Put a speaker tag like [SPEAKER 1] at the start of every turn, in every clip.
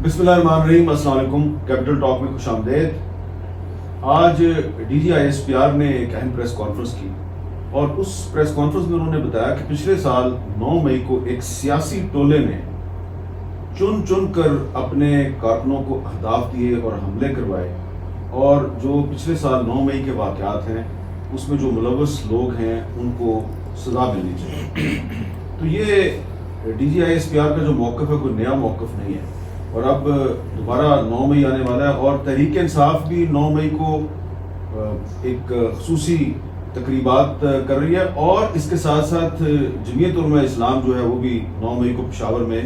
[SPEAKER 1] بسم اللہ الرحمن الرحیم، السلام علیکم۔ کیپٹل ٹاک میں خوش آمدید۔ آج D G I S P R نے ایک اہم پریس کانفرنس کی اور اس پریس کانفرنس میں انہوں نے بتایا کہ پچھلے سال 9 مئی کو ایک سیاسی ٹولے نے چن کر اپنے کارکنوں کو اہداف دیے اور حملے کروائے، اور جو پچھلے سال 9 مئی کے واقعات ہیں اس میں جو ملوث لوگ ہیں ان کو سزا ملنی چاہیے۔ تو یہ D G I S P R کا جو موقف ہے کوئی نیا موقف نہیں ہے، اور اب دوبارہ 9 مئی آنے والا ہے اور تحریک انصاف بھی 9 مئی کو ایک خصوصی تقریبات کر رہی ہے، اور اس کے ساتھ ساتھ جمعیت علماء اسلام جو ہے وہ بھی 9 مئی کو پشاور میں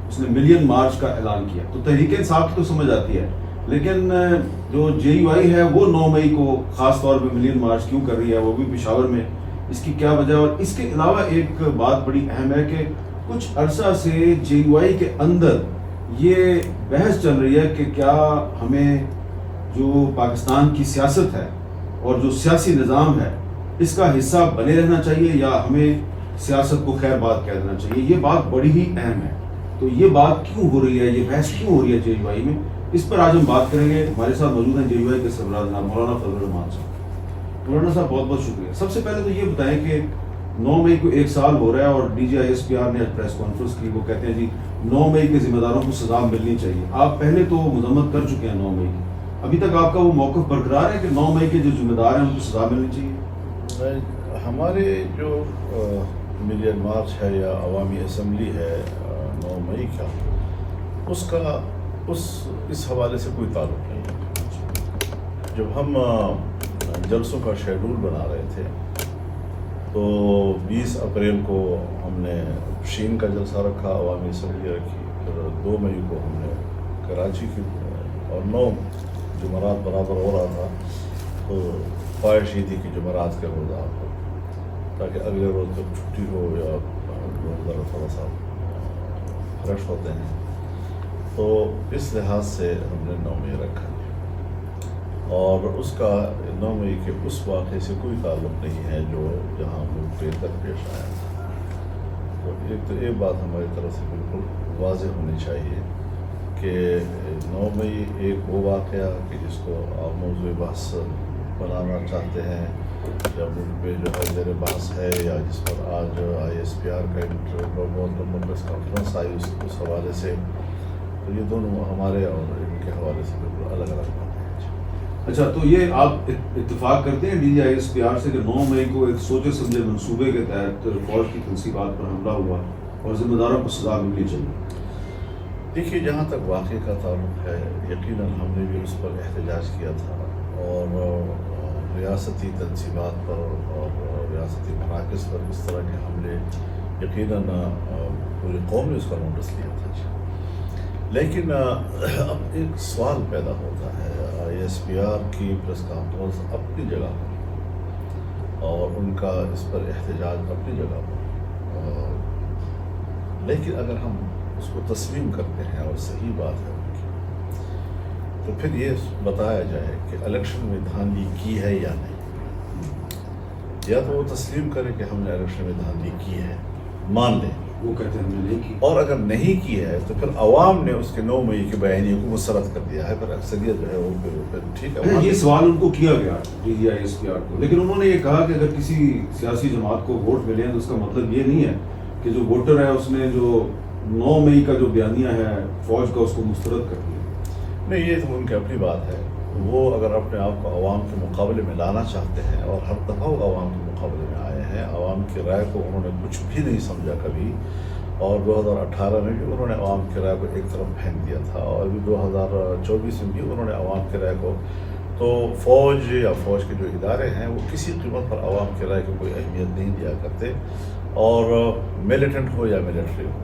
[SPEAKER 1] اس نے ملین مارچ کا اعلان کیا۔ تو تحریک انصاف کی تو سمجھ آتی ہے، لیکن جو جے یو آئی ہے وہ 9 مئی کو خاص طور پہ ملین مارچ کیوں کر رہی ہے، وہ بھی پشاور میں، اس کی کیا وجہ؟ اور اس کے علاوہ ایک بات بڑی اہم ہے کہ کچھ عرصہ سے جے یو آئی کے اندر یہ بحث چل رہی ہے کہ کیا ہمیں جو پاکستان کی سیاست ہے اور جو سیاسی نظام ہے اس کا حصہ بنے رہنا چاہیے یا ہمیں سیاست کو خیر بات کہہ دینا چاہیے۔ یہ بات بڑی ہی اہم ہے۔ تو یہ بات کیوں ہو رہی ہے، یہ بحث کیوں ہو رہی ہے جے یو آئی میں، اس پر آج ہم بات کریں گے۔ ہمارے ساتھ موجود ہیں جے یو آئی کے سربراہ جناب مولانا فضل الرحمان صاحب۔ مولانا صاحب بہت بہت شکریہ۔ سب سے پہلے تو یہ بتائیں کہ 9 مئی کو ایک سال ہو رہا ہے اور D G I S P R نے آج پریس کانفرنس کی، وہ کہتے ہیں جی 9 مئی کے ذمہ داروں کو سزا ملنی چاہیے۔ آپ پہلے تو مذمت کر چکے ہیں 9 مئی کی، ابھی تک آپ کا وہ موقف برقرار ہے کہ 9 مئی کے جو ذمہ دار ہیں ان کو سزا ملنی چاہیے؟
[SPEAKER 2] ہمارے جو ملین مارچ ہے یا عوامی اسمبلی ہے 9 مئی کا، اس حوالے سے کوئی تعلق نہیں ہے۔ جب ہم جلسوں کا شیڈول بنا رہے تھے تو 20 اپریل کو ہم نے شین کا جلسہ رکھا، عوامی اسمبلی رکھی، پھر 2 مئی کو ہم نے کراچی کی، اور 9 جمعرات برابر ہو رہا تھا تو خواہش یہ تھی کہ جمعرات کے روز آپ ہو تاکہ اگلے روز جب چھٹی ہو یا ذرا تھوڑا سا فریش ہوتے ہیں، تو اس لحاظ سے ہم نے 9 مئی رکھا، اور اس کا 9 مئی کے اس واقعے سے کوئی تعلق نہیں ہے جو جہاں ملک پہ درپیش آیا تھا۔ تو ایک بات ہماری طرف سے بالکل واضح ہونی چاہیے کہ 9 مئی ایک وہ واقعہ کہ جس کو آپ موضوع بحث بنانا چاہتے ہیں یا ملک پہ جو ہے زیر بحث ہے، یا جس پر آج آئی ایس پی آر کا پریس کانفرنس آئی اس حوالے سے، تو یہ دونوں ہمارے اور ان کے حوالے سے بالکل الگ الگ باتیں ہیں۔
[SPEAKER 1] اچھا، تو یہ آپ اتفاق کرتے ہیں D G I S P R سے کہ 9 مئی کو ایک سوچے سمجھے منصوبے کے تحت فوج کی تنصیبات پر حملہ ہوا اور ذمہ داروں کو سزا ملنی چاہیے؟
[SPEAKER 2] دیکھیے، جہاں تک واقعے کا تعلق ہے، یقیناً ہم نے بھی اس پر احتجاج کیا تھا، اور ریاستی تنصیبات پر اور ریاستی مراکز پر اس طرح کے حملے یقیناً پوری قوم نے اس کا نوٹس لیا تھا۔ لیکن اب ایک سوال پیدا ہوتا ہے، آئی ایس پی آر کی پریس کانفرنس اپنی جگہ پر اور ان کا اس پر احتجاج اپنی جگہ پر، لیکن اگر ہم اس کو تسلیم کرتے ہیں اور صحیح بات ہے ان کی، تو پھر یہ بتایا جائے کہ الیکشن میں دھاندلی کی ہے یا نہیں، یا تو وہ تسلیم کرے کہ ہم نے الیکشن میں دھاندلی کی ہے، مان لیں،
[SPEAKER 1] وہ کہتے ہیں ہم نے نہیں کی،
[SPEAKER 2] اور اگر نہیں کی ہے تو پھر عوام نے اس کے 9 مئی کے بیانیے کو مسترد کر دیا ہے، پھر اکثریت جو ہے وہ پھر ٹھیک ہے۔
[SPEAKER 1] یہ سوال ان کو کیا گیا D G I S P R کو، لیکن انہوں نے یہ کہا کہ اگر کسی سیاسی جماعت کو ووٹ ملے ہیں تو اس کا مطلب یہ نہیں ہے کہ جو ووٹر ہے اس نے جو 9 مئی کا جو بیانیہ ہے فوج کا اس کو مسترد کر دیا۔
[SPEAKER 2] نہیں، یہ تو ان کی اپنی بات ہے، وہ اگر اپنے آپ کو عوام کے مقابلے میں لانا چاہتے ہیں، اور ہر دفعہ وہ عوام کے مقابلے میں آئے ہیں، عوام کی رائے کو انہوں نے کچھ بھی نہیں سمجھا کبھی، اور 2018 میں بھی انہوں نے عوام کی رائے کو ایک طرف پھینک دیا تھا، اور ابھی 2024 میں بھی انہوں نے عوام کی رائے کو، تو فوج یا فوج کے جو ادارے ہیں وہ کسی قیمت پر عوام کی رائے کو کوئی اہمیت نہیں دیا کرتے، اور ملیٹنٹ ہو یا ملٹری ہو،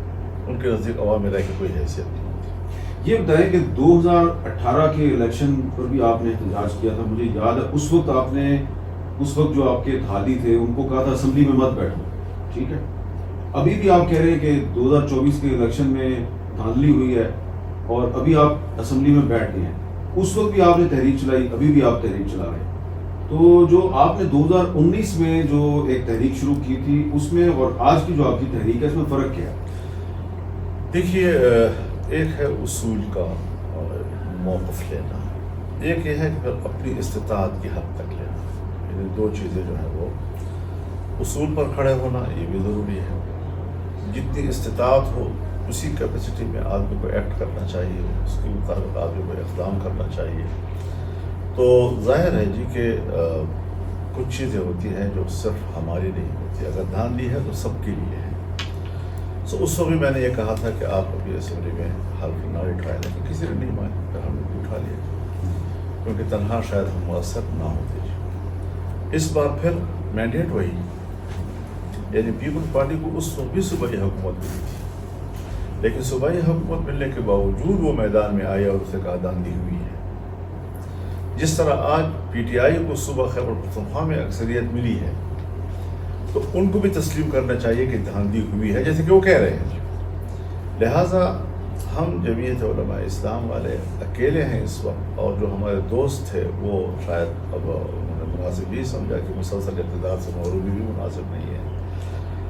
[SPEAKER 2] ان کے نزدیک عوامی رائے کی کوئی حیثیت نہیں ہوتی۔
[SPEAKER 1] یہ بتائیں کہ 2018 کے الیکشن پر بھی آپ نے احتجاج کیا تھا، مجھے یاد ہے اس وقت جو آپ کے اتحادی تھے ان کو کہا تھا اسمبلی میں مت بیٹھو، ٹھیک ہے؟ ابھی بھی آپ کہہ رہے ہیں کہ 2024 کے الیکشن میں دھاندلی ہوئی ہے اور ابھی آپ اسمبلی میں بیٹھ گئے ہیں، اس وقت بھی آپ نے تحریک چلائی، ابھی بھی آپ تحریک چلا رہے ہیں، تو جو آپ نے 2019 میں جو ایک تحریک شروع کی تھی اس میں اور آج کی جو آپ کی تحریک ہے اس میں فرق کیا ہے؟
[SPEAKER 2] دیکھیے، ایک ہے اصول کا موقف لینا، ایک یہ ہے کہ پھر اپنی استطاعت کی حد تک لینا. یعنی دو چیزیں جو ہیں وہ اصول پر کھڑے ہونا یہ بھی ضروری ہے. جتنی استطاعت ہو اسی کیپیسٹی میں آدمی کو ایکٹ کرنا چاہیے، اس کے مطابق آدمی کو اقدام کرنا چاہیے. تو ظاہر ہے جی کہ کچھ چیزیں ہوتی ہیں جو صرف ہماری نہیں ہوتی، اگر دھاندلی ہے تو سب کے لیے ہے. سو اس وقت بھی میں نے یہ کہا تھا کہ آپ ابھی اسمبلی میں حلف نہ اٹھائیں، لیکن کسی نے نہیں مانی، پھر ہم نے اٹھا لیا کیونکہ تنہا شاید ہم مؤثر نہ ہوتے. اس بار پھر مینڈیٹ وہی، یعنی پیپلز پارٹی کو اس وقت بھی صوبائی حکومت ملی تھی، لیکن صوبائی حکومت ملنے کے باوجود وہ میدان میں آئی اور اسے کہا دھاندلی ہوئی ہے. جس طرح آج پی ٹی آئی کو صوبہ خیبر پختونخوا میں اکثریت ملی ہے تو ان کو بھی تسلیم کرنا چاہیے کہ دھاندلی ہوئی ہے جیسے کہ وہ کہہ رہے ہیں. لہٰذا ہم جمعیت علماء اسلام والے اکیلے ہیں اس وقت، اور جو ہمارے دوست تھے وہ شاید اب انہوں نے مناسب یہ سمجھا کہ مسلسل اقتدار سے محرومی بھی مناسب نہیں ہے.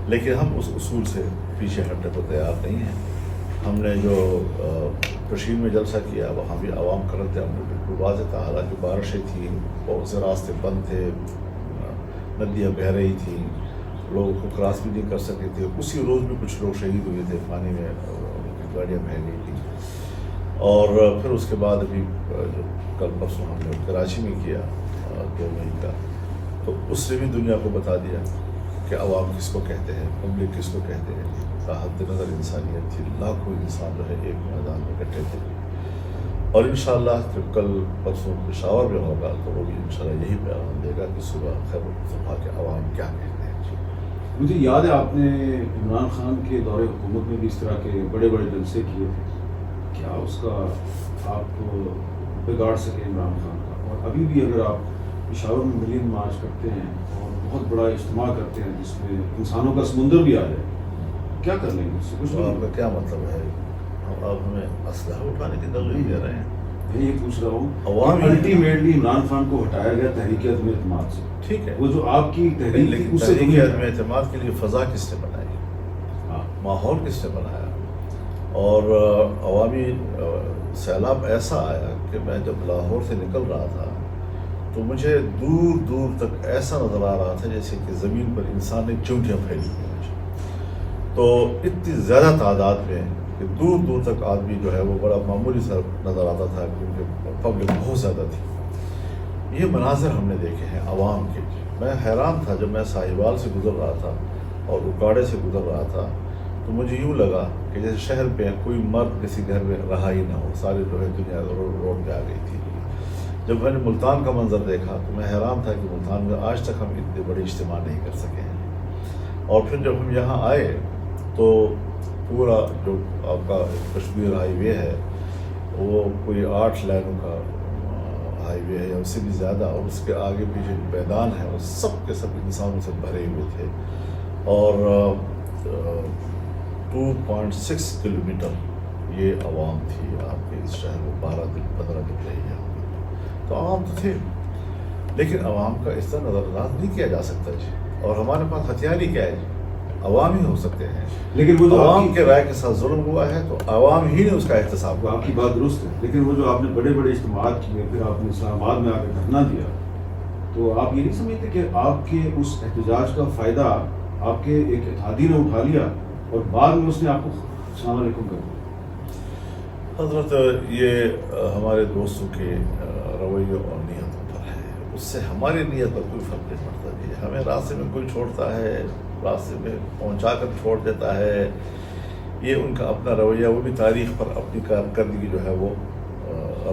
[SPEAKER 2] لیکن ہم اس اصول سے پیچھے ہٹنے کو تیار نہیں ہیں. ہم نے جو کشمیر میں جلسہ کیا وہاں بھی عوام کا رد عمل بالکل واضح تھا، حالانکہ بارشیں تھیں، بہت سے راستے بند تھے، ندیاں بہہ رہی تھیں، لوگوں کو کراس بھی نہیں کر سکتے تھے. اسی روز بھی کچھ لوگ شہید ہوئے تھے، پانی میں ان کی گاڑیاں بہہ گئی تھیں. اور پھر اس کے بعد ابھی جو کل پرسوں ہم نے کراچی میں کیا 2 مئی کا، تو اس سے بھی دنیا کو بتا دیا کہ عوام کس کو کہتے ہیں، پبلک کس کو کہتے ہیں. حد نظر انسانیت تھی، لاکھوں انسان جو ہے ایک میدان میں اکٹھے تھے. اور انشاءاللہ جب کل پرسوں پشاور میں ہوگا تو وہ بھی انشاءاللہ یہی پیغام دے گا کہ صبح خیبر پختونخوا کے عوام کیا کہتے ہیں.
[SPEAKER 1] مجھے یاد ہے آپ نے عمران خان کے دور حکومت میں بھی اس طرح کے بڑے بڑے جلسے کیے تھے. کیا اس کا آپ بگاڑ سکے عمران خان کا؟ اور ابھی بھی اگر آپ پشاور میں ملین مارچ کرتے ہیں اور بہت بڑا اجتماع کرتے ہیں جس میں انسانوں کا سمندر بھی آ جائے، کیا کر لیں گے اس سے؟ کچھ
[SPEAKER 2] تو آپ کا کیا مطلب ہے؟ آپ ہمیں اسلحہ اٹھانے کی ترغیب دے رہے ہیں؟
[SPEAKER 1] میں یہ پوچھ رہا ہوں
[SPEAKER 2] عوام
[SPEAKER 1] الٹیمیٹلی عمران خان کو ہٹایا گیا تحریک عدم اعتماد سے.
[SPEAKER 2] ٹھیک ہے،
[SPEAKER 1] وہ جو آپ کی تحریک
[SPEAKER 2] لیکن
[SPEAKER 1] اس سے
[SPEAKER 2] تحریک عدم اعتماد کے لیے فضا کس نے بنائی؟
[SPEAKER 1] ہاں.
[SPEAKER 2] ماحول کس نے بنایا؟ اور عوامی سیلاب ایسا آیا کہ میں جب لاہور سے نکل رہا تھا تو مجھے دور دور تک ایسا نظر آ رہا تھا جیسے کہ زمین پر انسان نے چونٹیاں پھیلی ہوئی. تو اتنی زیادہ تعداد میں کہ دور دور تک آدمی جو ہے وہ بڑا معمولی سا نظر آتا تھا کیونکہ پبلک بہت زیادہ تھی. یہ مناظر ہم نے دیکھے ہیں عوام کے. میں حیران تھا جب میں ساہیوال سے گزر رہا تھا اور اکاڑے سے گزر رہا تھا تو مجھے یوں لگا کہ جیسے شہر پہ کوئی مرد کسی گھر میں رہا ہی نہ ہو، سارے جو ہے دنیا روڈ پہ آ گئی تھی. جب میں نے ملتان کا منظر دیکھا تو میں حیران تھا کہ ملتان میں آج تک ہم اتنے بڑے اجتماع نہیں کر سکے ہیں. اور پھر جب ہم یہاں آئے تو پورا جو آپ کا کشمیر ہائی وے ہے وہ کوئی 8 لائنوں کا ہائی وے ہے یا اس سے بھی زیادہ، اور اس کے آگے پیچھے جو میدان ہے وہ سب کے سب انسانوں سے بھرے ہوئے تھے. اور 2.6 کلومیٹر یہ عوام تھی. آپ کے اس شہر میں 12 دن 15 دن رہی ہے تو عوام تو تھے، لیکن عوام کا اس طرح نظر انداز نہیں کیا جا سکتا جی. اور ہمارے پاس ہتھیار ہی کیا ہے جی؟ عوام ہی ہو سکتے ہیں.
[SPEAKER 1] لیکن وہ جو
[SPEAKER 2] عوام کے رائے کے ساتھ ظلم ہوا ہے تو عوام ہی نے اس کا احتساب
[SPEAKER 1] آپ کی بات درست ہے، لیکن وہ جو آپ نے بڑے بڑے اجتماعات کیے، پھر آپ نے اسلام آباد میں آ کے دھرنا دیا، تو آپ یہ نہیں سمجھتے کہ آپ کے اس احتجاج کا فائدہ آپ کے ایک اتحادی نے اٹھا لیا اور بعد میں اس نے آپ کو السلام علیکم کر دیا؟
[SPEAKER 2] حضرت یہ ہمارے دوستوں کے رویے اور نیتوں پر ہے، اس سے ہماری نیت پر کوئی فرق نہیں پڑتا جی. ہمیں راستے میں کوئی چھوڑتا ہے، راستے میں پہنچا کر چھوڑ دیتا ہے، یہ ان کا اپنا رویہ. وہ بھی تاریخ پر اپنی کارکردگی جو ہے وہ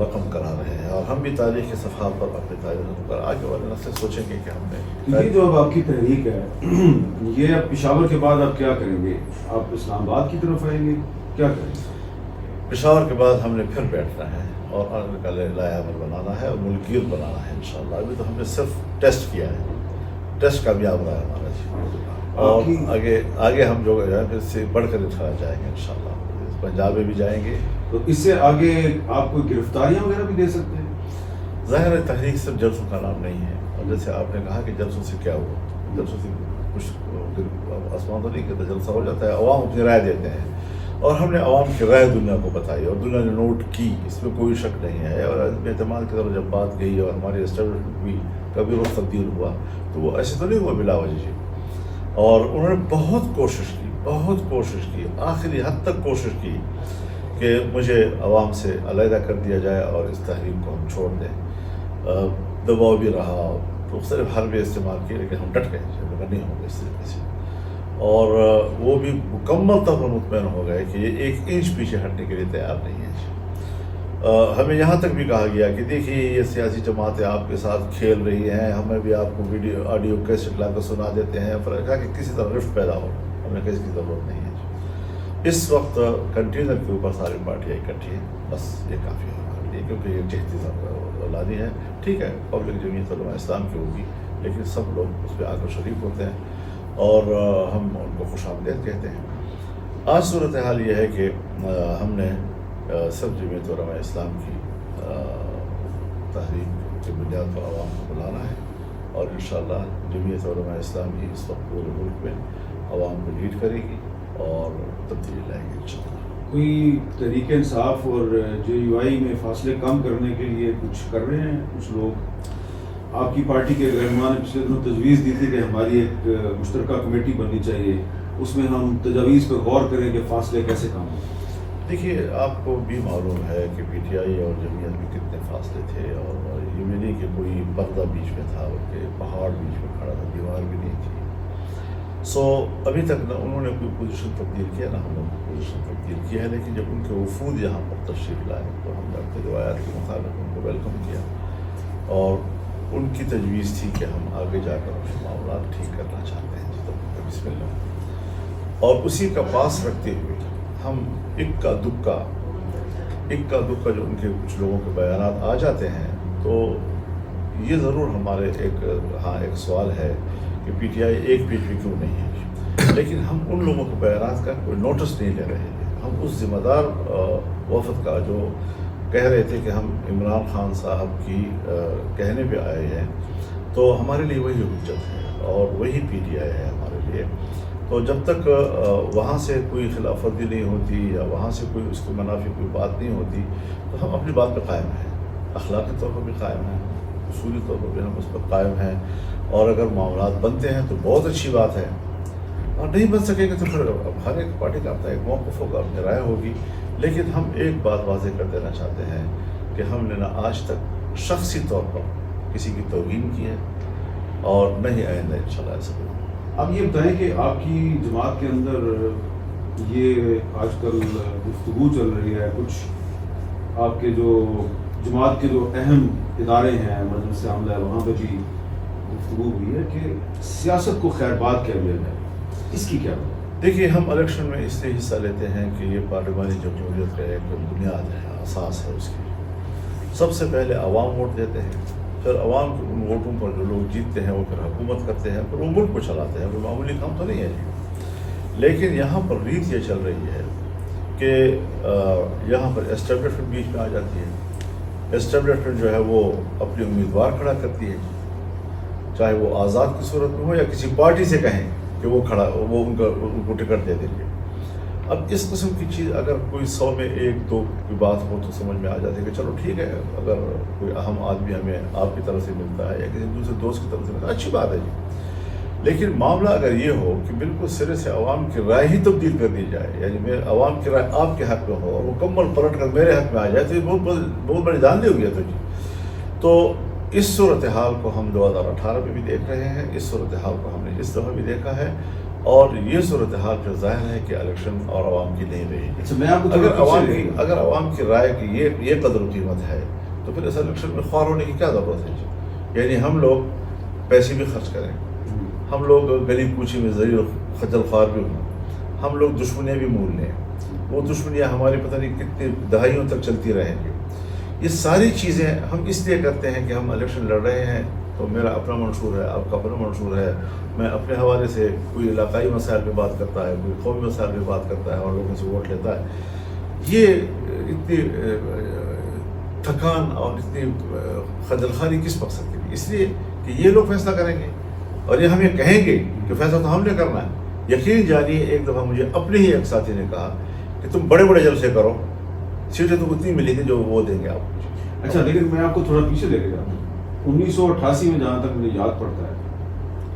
[SPEAKER 2] رقم کرا رہے ہیں، اور ہم بھی تاریخ کے صفحات پر اپنی تاریخ پر آگے والے نسل سوچیں گے کہ ہم نے
[SPEAKER 1] یہ جو اب آپ کی تحریک ہے یہ اب پشاور کے بعد آپ کیا کریں گے؟ آپ اسلام آباد کی طرف آئیں گے، کیا کریں گے؟
[SPEAKER 2] پشاور کے بعد ہم نے پھر بیٹھنا ہے اور آنے کا لائحہ عمل بنانا ہے اور ملکیت بنانا ہے انشاءاللہ. ابھی تو ہم نے صرف ٹیسٹ کیا ہے، ٹیسٹ کامیاب رہا ہے ہمارا جی. اور آگے ہم جو ہے پھر سے بڑھ کر جائیں گے انشاءاللہ. پنجاب میں بھی جائیں گے.
[SPEAKER 1] تو اس سے آگے آپ کوئی گرفتاریاں وغیرہ بھی دے سکتے ہیں؟
[SPEAKER 2] ظاہر ہے تحریک صرف جلسوں کا نام نہیں ہے. اور جیسے آپ نے کہا کہ جلسوں سے کیا ہوا، جلسوں سے کچھ آسمان تو نہیں کہتا، جلسہ ہو جاتا ہے، عوام اپنی رائے دیتے ہیں. اور ہم نے عوام کی رائے دنیا کو بتائی اور دنیا نے نوٹ کی، اس میں کوئی شک نہیں ہے. اور اعتماد کی طرف جب بات گئی اور ہماری اسٹیبلشمنٹ بھی کبھی رخ تبدیل ہوا تو وہ ایسے تو نہیں ہوا بلا وجہ جی. اور انہوں نے بہت کوشش کی، آخری حد تک کوشش کی کہ مجھے عوام سے علیحدہ کر دیا جائے اور اس تحریک کو ہم چھوڑ دیں. دباؤ بھی رہا، مختلف حربے استعمال کیے، لیکن ہم ڈٹ گئے نہیں ہوں گے اس طریقے سے. اور وہ بھی مکمل طور پر مطمئن ہو گئے کہ یہ 1 انچ پیچھے ہٹنے کے لیے تیار نہیں ہے. ہمیں یہاں تک بھی کہا گیا کہ دیکھیے یہ سیاسی جماعتیں آپ کے ساتھ کھیل رہی ہیں، ہمیں بھی آپ کو ویڈیو آڈیو کیسٹ لا کر سنا دیتے ہیں، پر کہا کہ کسی طرح رفٹ پیدا ہو، ہمیں کسی کی ضرورت نہیں ہے. اس وقت کنٹینر کے اوپر ساری پارٹیاں اکٹھی ہیں، بس یہ کافی ہے ہمارے لیے، کیونکہ یہ جہتی اولادی ہے. ٹھیک ہے پبلک جمعیت علماء اسلام کی ہوگی، لیکن سب لوگ اس پہ آ کر شریک ہوتے ہیں اور ہم ان کو خوش آمدید کہتے ہیں. آج صورتحال یہ ہے کہ ہم نے سب جمعیت علماء اسلام کی تحریک کی بنیاد پر عوام کو بلانا ہے اور انشاءاللہ جمعیت علماء اسلام ہی اس وقت پورے ملک میں عوام کو لیڈ کرے گی اور تبدیلی لائے گی انشاءاللہ.
[SPEAKER 1] کوئی تحریک انصاف اور JUI میں فاصلے کم کرنے کے لیے کچھ کر رہے ہیں کچھ لوگ؟ آپ کی پارٹی کے رہنما نے پچھلے دنوں تجویز دی تھی کہ ہماری ایک مشترکہ کمیٹی بننی چاہیے، اس میں ہم تجاویز پر غور کریں کہ فاصلے کیسے کم ہوں.
[SPEAKER 2] دیکھیے آپ کو بھی معلوم ہے کہ PTI اور جمعیت میں کتنے فاصلے تھے، اور یہ بھی نہیں کہ کوئی پردہ بیچ میں تھا، بلکہ پہاڑ بیچ میں کھڑا تھا، دیوار بھی نہیں تھی. سو ابھی تک نہ انہوں نے کوئی پوزیشن تبدیل کیا نہ ہم نے کوئی پوزیشن تبدیل کیا ہے. لیکن جب ان کے وفود یہاں پر تشریف لائے تو ہم نے اپنے روایات کے مطابق ان کو ویلکم کیا اور ان کی تجویز تھی کہ ہم آگے جا کر اپنے معاملات ٹھیک کرنا چاہتے ہیں. تو بسم اللہ. اور اسی کا پاس رکھتے ہوئے ہم اکا دکا جو ان کے کچھ لوگوں کے بیانات آ جاتے ہیں تو یہ ضرور ہمارے ایک سوال ہے کہ PTI ایک پیٹ پہ کیوں نہیں ہے. لیکن ہم ان لوگوں کے بیانات کا کوئی نوٹس نہیں لے رہے ہیں. ہم اس ذمہ دار وفد کا جو کہہ رہے تھے کہ ہم عمران خان صاحب کی کہنے پہ آئے ہیں، تو ہمارے لیے وہی حجت ہے اور وہی PTI ہے ہمارے لیے. تو جب تک وہاں سے کوئی خلاف ورزی نہیں ہوتی یا وہاں سے کوئی اس کو منافی کوئی بات نہیں ہوتی تو ہم اپنی بات پہ قائم ہیں، اخلاقی طور پر بھی قائم ہیں، اصولی طور پر بھی ہم اس پر قائم ہیں. اور اگر معاملات بنتے ہیں تو بہت اچھی بات ہے، اور نہیں بن سکے گا تو پھر ہر ایک پارٹی کا اپنا ایک موقف ہوگا، اپنی رائے ہوگی. لیکن ہم ایک بات واضح کر دینا چاہتے ہیں کہ ہم نے نہ آج تک شخصی طور پر کسی کی توہین کی ہے اور نہ ہی آئندہ انشاءاللہ ایسا ہوگا.
[SPEAKER 1] اب یہ بتائیں کہ آپ کی جماعت کے اندر یہ آج کل گفتگو چل رہی ہے، کچھ آپ کے جو جماعت کے جو اہم ادارے ہیں، مجلس عاملہ ہے، وہاں پہ بھی گفتگو ہوئی ہے کہ سیاست کو خیر بات کہہ دیا جائے، اس کی کیا بات؟
[SPEAKER 2] دیکھیے ہم الیکشن میں اس لیے حصہ لیتے ہیں کہ یہ پارلیمانی جمہوریت کا ایک بنیاد ہے، اساس ہے اس کی. سب سے پہلے عوام ووٹ دیتے ہیں، پھر عوام کے ان ووٹوں پر جو لوگ جیتتے ہیں وہ پھر حکومت کرتے ہیں، پھر وہ ملک کو چلاتے ہیں. کوئی معمولی کام تو نہیں ہے جی. لیکن یہاں پر ریت یہ چل رہی ہے کہ یہاں پر اسٹیبلشمنٹ بیچ میں آ جاتی ہے. اسٹیبلشمنٹ جو ہے وہ اپنے امیدوار کھڑا کرتی ہے، چاہے وہ آزاد کی صورت میں ہو یا کسی پارٹی سے کہیں کہ وہ ان کو ٹکٹ دے دیں گے. اب اس قسم کی چیز اگر کوئی 100 میں 1-2 کی بات ہو تو سمجھ میں آ جاتی ہے کہ چلو ٹھیک ہے، اگر کوئی اہم آدمی ہمیں آپ کی طرف سے ملتا ہے یا کسی دوسرے دوست کی طرف سے ملتا ہے اچھی بات ہے جی. لیکن معاملہ اگر یہ ہو کہ بالکل سرے سے عوام کی رائے ہی تبدیل کر دی جائے، یعنی عوام کی رائے آپ کے حق میں ہو اور مکمل پلٹ کر میرے حق میں آ جائے تو یہ بہت بڑی جان ہو گیا تو جی. تو اس صورتحال کو ہم 2018 میں بھی دیکھ رہے ہیں، اس صورتحال کو ہم نے اس دفعہ بھی دیکھا ہے، اور یہ صورتحال جو ظاہر ہے کہ الیکشن اور عوام کی نہیں رہی. اگر عوام کی رائے کی یہ قدر و قیمت ہے تو پھر اس الیکشن میں خوار ہونے کی کیا ضرورت ہے جی. یعنی ہم لوگ پیسے بھی خرچ کریں، ہم لوگ گلی کوچی میں ذریع خجل خوار بھی ہوں، ہم لوگ دشمنیاں بھی مول لیں، وہ دشمنیاں ہماری پتہ نہیں کتنے دہائیوں تک چلتی رہیں گی. یہ ساری چیزیں ہم اس لیے کرتے ہیں کہ ہم الیکشن لڑ رہے ہیں تو میرا اپنا منشور ہے، آپ کا اپنا منشور ہے. میں اپنے حوالے سے کوئی علاقائی مسائل پہ بات کرتا ہے، کوئی قومی مسائل پہ بات کرتا ہے اور لوگوں سے ووٹ لیتا ہے. یہ اتنی تھکان اور اتنی خجل خواری کس مقصد کے لیے؟ اس لیے کہ یہ لوگ فیصلہ کریں گے اور یہ ہمیں کہیں گے کہ فیصلہ تو ہم نے کرنا ہے. یقین جانیے ایک دفعہ مجھے اپنے ہی ایک ساتھی نے کہا کہ تم بڑے بڑے جلسے کرو، سیٹیں تو اتنی ملی تھی جو وہ دیں گے آپ کو.
[SPEAKER 1] اچھا لیکن میں آپ کو تھوڑا پیچھے لے کے جاتا ہوں. 1988 میں جہاں تک مجھے یاد پڑتا ہے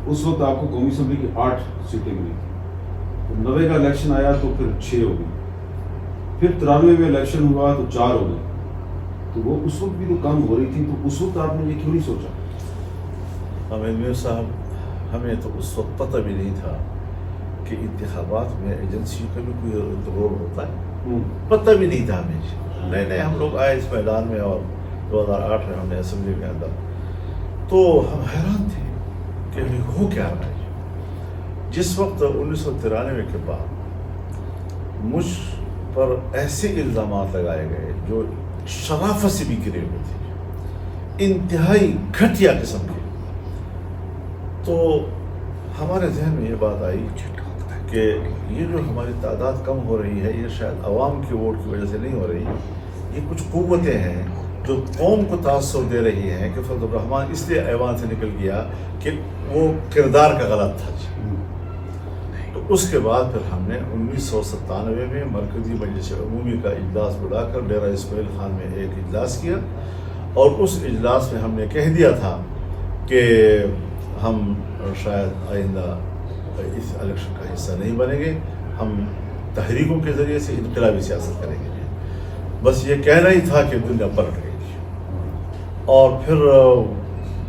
[SPEAKER 1] اس وقت آپ کو قومی اسمبلی کی 8 سیٹیں ملی تھیں. 90 کا الیکشن آیا تو پھر 6 ہو گئی. پھر 93 میں الیکشن ہوا تو 4 ہو گئی. تو وہ اس وقت بھی تو کم ہو رہی تھی. تو اس وقت آپ نے یہ کیوں نہیں سوچا؟
[SPEAKER 2] حامد میر صاحب، ہمیں تو اس وقت پتہ بھی نہیں تھا کہ انتخابات میں ایجنسی کا بھی کوئی رول ہوتا ہے. پتہ بھی نہیں تھا ہمیں. نئے نئے ہم لوگ آئے اس میدان میں اور 2008 میں ہم نے اسمبلی میں اندر، تو ہم حیران تھے کہ ہو کیا رہا ہے. جس وقت 1993 کے بعد مجھ پر ایسے الزامات لگائے گئے جو شرافت سے بھی گرے ہوئے تھے، انتہائی گھٹیا قسم کے، تو ہمارے ذہن میں یہ بات آئی کہ یہ جو ہماری تعداد کم ہو رہی ہے یہ شاید عوام کی ووٹ کی وجہ سے نہیں ہو رہی. یہ کچھ قوتیں ہیں جو قوم کو تاثر دے رہی ہیں کہ فضل الرحمان اس لیے ایوان سے نکل گیا کہ وہ کردار کا غلط تھا. تو اس کے بعد پھر ہم نے 1997 میں مرکزی مجلس عمومی کا اجلاس بلا کر ڈیرہ اسماعیل خان میں ایک اجلاس کیا، اور اس اجلاس میں ہم نے کہہ دیا تھا کہ ہم شاید آئندہ اس الیکشن کا حصہ نہیں بنیں گے، ہم تحریکوں کے ذریعے سے انقلابی سیاست کریں گے. بس یہ کہنا ہی تھا کہ دنیا پلٹ گئی تھی. اور پھر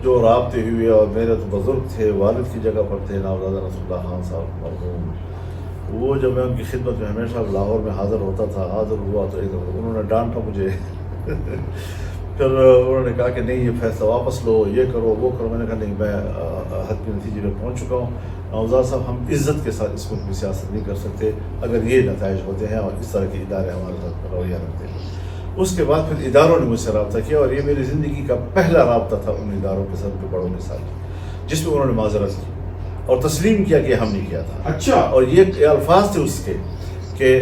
[SPEAKER 2] جو رابطے ہوئے، اور میرے تو بزرگ تھے، والد کی جگہ پر تھے نوزادہ رسول اللہ خان صاحب مرحوم، وہ جب میں ان کی خدمت میں ہمیشہ لاہور میں حاضر ہوتا تھا، حاضر ہوا تو ایک دفعہ انہوں نے ڈانٹا مجھے. پھر انہوں نے کہا کہ نہیں یہ فیصلہ واپس لو، یہ کرو وہ کرو. میں نے کہا نہیں، میں حد کے نتیجے میں پہنچ چکا ہوں. نوزاد صاحب، ہم عزت کے ساتھ اس ملک میں سیاست نہیں کر سکتے اگر یہ نتائج ہوتے ہیں اور اس طرح کے ادارے ہمارے ساتھ رویہ رکھتے ہیں. اس کے بعد پھر اداروں نے مجھ سے رابطہ کیا، اور یہ میری زندگی کا پہلا رابطہ تھا ان اداروں کے ساتھ جو بڑوں کے ساتھ، جس میں انہوں نے معذرت کی اور تسلیم کیا کہ ہم نہیں کیا تھا.
[SPEAKER 1] اچھا.
[SPEAKER 2] اور یہ الفاظ تھے اس کے کہ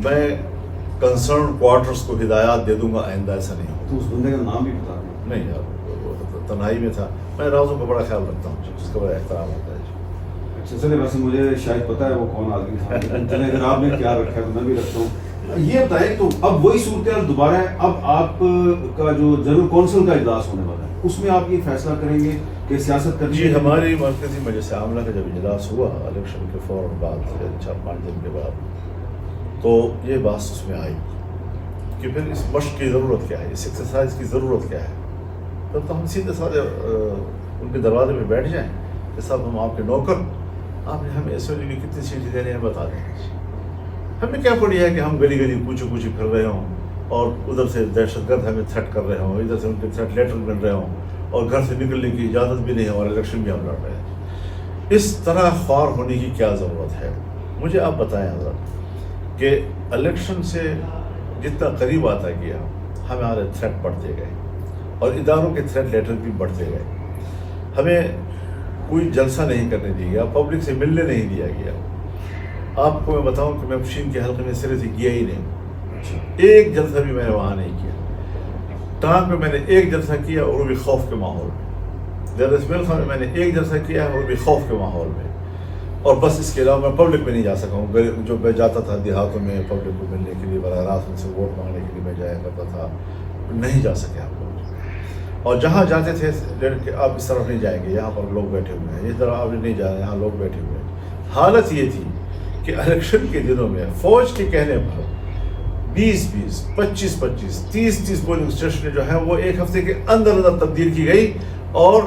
[SPEAKER 2] میں کنسرن کوارٹرز کو ہدایات دے دوں گا، آئندہ ایسا نہیں ہوگا.
[SPEAKER 1] تو اس بندے کا نام بھی بتا دیں.
[SPEAKER 2] نہیں یار، وہ تنہائی میں تھا. میں رازوں کا بڑا خیال رکھتا ہوں، جس کا بڑا احترام ہوتا ہے.
[SPEAKER 1] اچھا چلے، ویسے مجھے شاید پتا ہے وہ کون آدمی تھا، لیکن چلے اگر آپ نے خیال رکھا ہے تو میں بھی رکھتا ہوں. یہ بتائیں تو اب وہی صورتحال دوبارہ ہے. اب آپ کا جو جنرل کونسل کا اجلاس ہونے والا ہے اس میں آپ یہ فیصلہ کریں گے کہ سیاست کرنی ہے؟
[SPEAKER 2] جی، ہماری مرکزی مجلس عاملہ کا جب اجلاس ہوا الیکشن کے فوراً بعد 4-5 دن کے بعد، تو یہ بات اس میں آئی کہ پھر اس مشق کی ضرورت کیا ہے، اس ایکسرسائز کی ضرورت کیا ہے. تب تو ہم سیدھے سادھے ان کے دروازے پہ بیٹھ جائیں کہ صاحب ہم آپ کے نوکر، آپ نے ہمیں اسمبلی میں کتنی سیٹیں دینے ہیں بتا دیں. ہمیں کیا پڑی ہے کہ ہم گلی گلی کوچے کوچے پھر رہے ہوں، اور ادھر سے دہشت گرد ہمیں تھریٹ کر رہے ہوں، ادھر سے ان کے تھریٹ لیٹر مل رہے ہوں، اور گھر سے نکلنے کی اجازت بھی نہیں ہے، اور الیکشن بھی ہم لڑ رہے ہیں. اس طرح خوار ہونے کی کیا ضرورت ہے؟ مجھے آپ بتائیں حضرت کہ الیکشن سے جتنا قریب آتا گیا ہمارے تھریٹ بڑھتے گئے، اور اداروں کے تھریٹ لیٹر بھی بڑھتے گئے. ہمیں کوئی جلسہ نہیں کرنے دیا گیا، پبلک سے ملنے نہیں دیا گیا. آپ کو میں بتاؤں کہ میں پشین کے حلقے میں سرے سے گیا ہی نہیں، ایک جلسہ بھی میں نے وہاں نہیں کیا. ٹانگ میں نے ایک جلسہ کیا اور وہ بھی خوف کے ماحول میں. ڈیرہ اسماعیل خان میں نے ایک جلسہ کیا ہے اور بھی خوف کے ماحول میں. اور بس اس کے علاوہ میں پبلک میں نہیں جا سکا ہوں. جو میں جاتا تھا دیہاتوں میں پبلک کو ملنے کے لیے، براہ راست ان سے ووٹ مانگنے کے لیے میں جایا کرتا تھا، نہیں جا سکے ہم لوگ. اور جہاں جاتے تھے کہ آپ اس طرف نہیں جائیں گے، یہاں پر لوگ بیٹھے ہوئے ہیں، اس طرح آپ نہیں جا رہے، یہاں لوگ بیٹھے ہوئے ہیں. حالت یہ تھی کہ الیکشن کے دنوں میں فوج کے کہنے پر 20-20, 25-25, 30-30 پولنگ اسٹیشن جو ہیں وہ ایک ہفتے کے اندر اندر تبدیل کی گئی، اور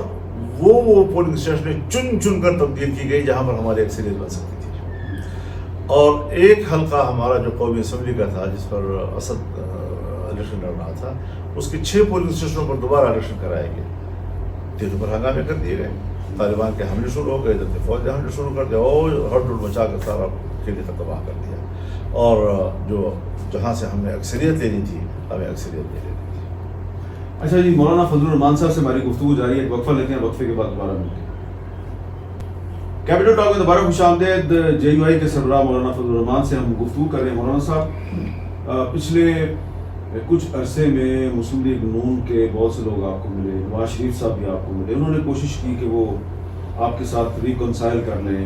[SPEAKER 2] وہ پولنگ اسٹیشن چن چن کر تبدیل کی گئی جہاں پر ہماری اکثریت بن سکتی تھی. اور ایک حلقہ ہمارا جو قومی اسمبلی کا تھا جس پر اسد الیکشن لڑ رہا تھا، اس کے 6 پولنگ اسٹیشنوں پر دوبارہ الیکشن کرائے گئے. دنوں پر ہنگامے کر دیے گئے، طالبان کے حملے شروع ہو گئے، ادھر سے فوج نے حملے شروع کر دیا، اور ہڑ مچا کر سارا قلعے کا تباہ کر دیا. اور جہاں سے ہم نے اکثریت لینی تھی ہمیں اکثریت لے لینی تھی.
[SPEAKER 1] اچھا جی، مولانا فضل الرحمان صاحب سے ہماری گفتگو جاری ہے. ایک وقفہ لیتے ہیں، وقفے کے بعد دوبارہ ملتے ہیں. کیپٹل ٹاک میں دوبارہ خوش آمدید. جے یو آئی کے سربراہ مولانا فضل الرحمان سے ہم گفتگو کر رہے ہیں. مولانا صاحب، پچھلے کچھ عرصے میں مسلم لیگ نون کے بہت سے لوگ آپ کو ملے، نواز شریف صاحب بھی آپ کو ملے. انہوں نے کوشش کی کہ وہ آپ کے ساتھ ریکنسائل کر لیں،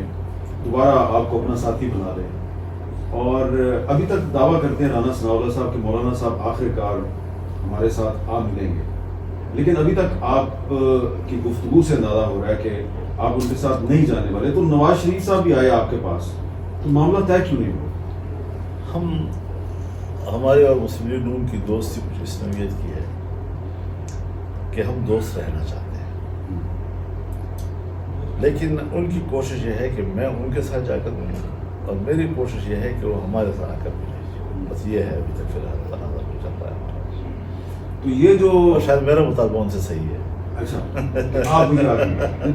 [SPEAKER 1] دوبارہ آپ کو اپنا ساتھی بنا لیں. اور ابھی تک دعویٰ کرتے ہیں رانا ثناء اللہ صاحب کہ مولانا صاحب آخر کار ہمارے ساتھ آ ملیں گے، لیکن ابھی تک آپ کی گفتگو سے اندازہ ہو رہا ہے کہ آپ ان کے ساتھ نہیں جانے والے. تو نواز شریف صاحب بھی آئے آپ کے پاس، تو معاملہ طے کیوں نہیں ہوا؟
[SPEAKER 2] ہمارے اور مسلم لیگ نون کی دوستی کچھ اس نوعیت کی ہے کہ ہم دوست رہنا چاہتے ہیں، لیکن ان کی کوشش یہ ہے کہ میں ان کے ساتھ جا کر ملوں، اور میری کوشش یہ ہے کہ وہ ہمارے ساتھ آ کر ملیں. بس یہ ہے ابھی تک فی الحال تنازع جو چل رہا ہے ہمارا.
[SPEAKER 1] تو یہ جو
[SPEAKER 2] اور شاید میرا مطالبہ ان سے صحیح ہے.
[SPEAKER 1] اچھا آپ بھی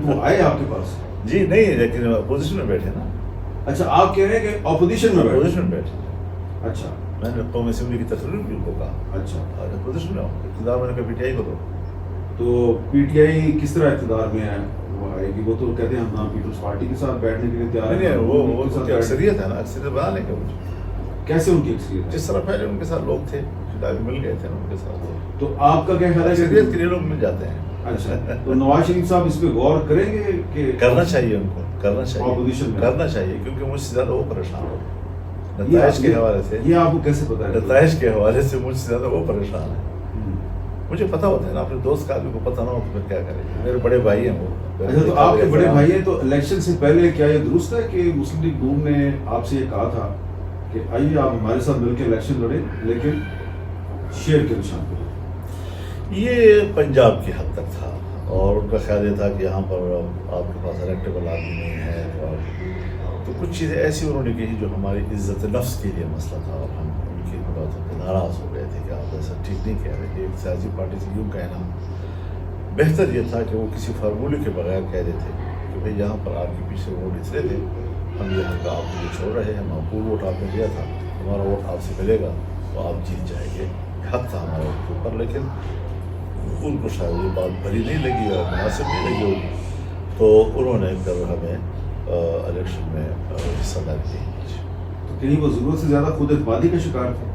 [SPEAKER 1] وہ آئے آپ کے پاس؟
[SPEAKER 2] جی نہیں، لیکن اپوزیشن میں بیٹھے نا.
[SPEAKER 1] اچھا آپ کہہ رہے ہیں کہ اپوزیشن میں
[SPEAKER 2] اپوزیشن میں بیٹھے.
[SPEAKER 1] اچھا
[SPEAKER 2] میں نے قومی اسمبلی کی تقریر بھی ان کو کہا.
[SPEAKER 1] اچھا
[SPEAKER 2] اور اپوزیشن میں ہوں، اقتدار میں نے کہا پی ٹی آئی کو دو.
[SPEAKER 1] تو پی ٹی آئی کس طرح اقتدار میں ہے وہ آئے گی؟ وہ تو کہتے ہیں ہم نام پیپلز پارٹی کے ساتھ بیٹھنے کے لیے تیار ہیں.
[SPEAKER 2] نہیں وہ تو اکثریت ہے نا، اکثریت بنا لیں گے.
[SPEAKER 1] کیسے ان کی اکثریت؟
[SPEAKER 2] جس طرح پہلے ان کے ساتھ لوگ تھے مل گئے تھے ان کے ساتھ.
[SPEAKER 1] تو آپ کا کیا خیال ہے؟
[SPEAKER 2] اکثریت کے لیے لوگ مل جاتے ہیں.
[SPEAKER 1] اچھا تو نواز شریف صاحب اس پہ غور کریں گے کہ
[SPEAKER 2] کرنا چاہیے ان کو، کرنا چاہیے،
[SPEAKER 1] اپوزیشن میں
[SPEAKER 2] کرنا چاہیے، کیونکہ مجھ سے زیادہ وہ پریشان ہو نتائج کے حوالے سے.
[SPEAKER 1] یہ آپ کو کیسے پتا ہے؟
[SPEAKER 2] نتائج کے حوالے سے مجھ سے زیادہ وہ پریشان ہے. مجھے پتا ہوتا ہے نا، اپنے دوست کا آدمی کو پتہ نہ ہو تو پھر کیا کرے. میرے بڑے بھائی ہیں وہ.
[SPEAKER 1] اچھا تو آپ کے بڑے بھائی ہیں، تو الیکشن سے پہلے کیا یہ درست ہے کہ مسلم لیگ نون نے آپ سے یہ کہا تھا کہ آئیے آپ ہمارے ساتھ مل کے الیکشن لڑیں لیکن شیر کے نشان پہ؟
[SPEAKER 2] یہ پنجاب کی حد تک تھا، اور ان کا خیال یہ تھا کہ یہاں پر آپ کے پاس الیکٹیبل آدمی نہیں ہے. اور تو کچھ چیزیں ایسی انہوں نے کہی جو ہماری عزت نفس کے لیے مسئلہ تھا، اور ہم ان کی باتوں پہ ناراض ہو گئے تھے کہ آپ ایسا ٹھیک نہیں کہہ رہے. ایک سیاسی پارٹی سے یوں کہنا بہتر یہ تھا کہ وہ کسی فارمولے کے بغیر کہہ دیتے کہ بھئی یہاں پر آپ کے پیچھے ووٹ اتنے تھے، ہم یہ حق آپ کو چھوڑ رہے ہیں، ہم آپ کو ووٹ آپ نے دیا تھا، ہمارا ووٹ آپ سے ملے گا تو آپ جیت جائیں گے. حق تھا ہمارے اوپر، لیکن ان کو شاید یہ بات بھری نہیں لگی اور مناسب نہیں لگی ہوگی، تو انہوں نے پھر ہمیں الیکشن میں حصہ داری دی.
[SPEAKER 1] تو کہیں وہ ضرورت سے زیادہ خود اعتمادی کا شکار تھے؟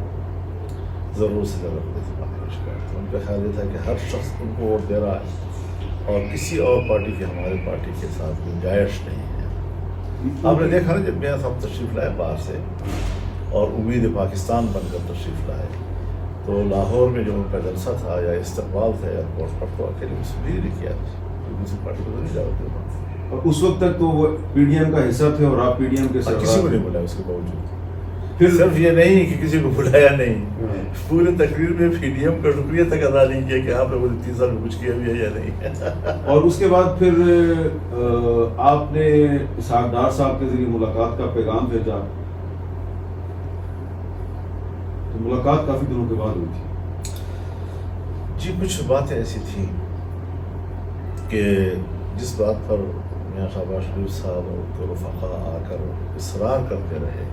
[SPEAKER 2] ضرور سے زیادہ خود اعتمادی کا شکار تھا. ان کا خیال یہ تھا کہ ہر شخص ان کو ووٹ دے رہا ہے اور کسی اور پارٹی کی ہماری پارٹی کے ساتھ گنجائش نہیں ہے. آپ نے دیکھا نا، جب میاں صاحب تشریف لائے باہر سے اور امید پاکستان بن کر تشریف لائے، تو لاہور میں جو ان کا جلسہ تھا یا استقبال تھا ایئرپورٹ پر، تو اکیلے مسلم لیگ نے کیا، دوسری پارٹی کو تو نہیں جاتے تھے.
[SPEAKER 1] اور اس وقت تک تو وہ پی ڈی ایم کا حصہ تھے اور آپ پی ڈی ایم کے ساتھ
[SPEAKER 2] کسی کو نہیں بلایا. اس کے باوجود پھر صرف یہ نہیں کہ کسی کو بلایا نہیں، پورے تقریر میں پی ڈی ایم کا شکریہ تک ادا نہیں کیا کہ آپ نے مجھے 3 سال میں کچھ کیا بھی ہے یا نہیں.
[SPEAKER 1] اور اس کے بعد پھر آپ نے اسحاق ڈار صاحب کے ذریعے ملاقات کا پیغام بھیجا، تو ملاقات کافی دنوں کے بعد ہوئی تھی.
[SPEAKER 2] جی کچھ باتیں ایسی تھیں کہ جس بات پر میاں شہباز شریف صاحب اور ان کے رفقا آ کر اصرار کرتے رہے،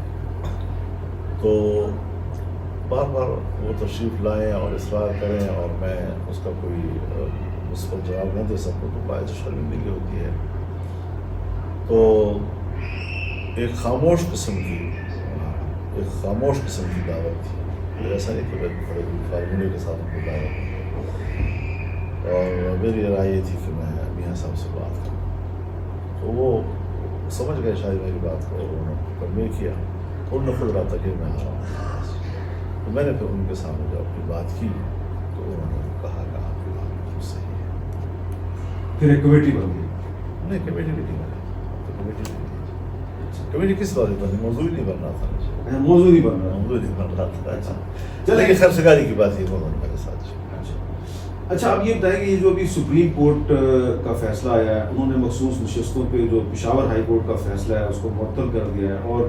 [SPEAKER 2] تو بار بار وہ تشریف لائیں اور اصرار کریں اور میں اس کا کوئی مثبت جواب نہ دے سکوں تو باعث شرمندگی ہوتی ہے. تو ایک خاموش قسم کی دعوت تھی. ایسا نہیں کہ بڑے فارمولے کے ساتھ کو دعوت. اور میری رائے یہ تھی کہ میں میاں صاحب سے بات کروں، تو وہ سمجھ گئے شاید میری بات کو، انہوں نے کنوے کیا. انہوں نے خود رابطہ کیا میں آ رہا ہوں. تو میں نے پھر ان کے سامنے جب اپنی بات کی تو انہوں نے کہا کہ آپ کی بات بالکل صحیح ہے.
[SPEAKER 1] پھر ایک کمیٹی بن گئی؟
[SPEAKER 2] نہیں، کمیٹی بھی نہیں بنی. کمیٹی کس بات پر بنی؟ موضوع ہی نہیں بن رہا تھا.
[SPEAKER 1] موضوع نہیں بن رہا.
[SPEAKER 2] موضوع نہیں بن رہا تھا. چلے خیر سگاری کی بات یہ انہوں نے میرے ساتھ.
[SPEAKER 1] اچھا آپ یہ بتائیں کہ یہ جو ابھی سپریم کورٹ کا فیصلہ آیا ہے، انہوں نے مخصوص نشستوں پہ جو پشاور ہائی کورٹ کا فیصلہ ہے اس کو معطل کر دیا ہے، اور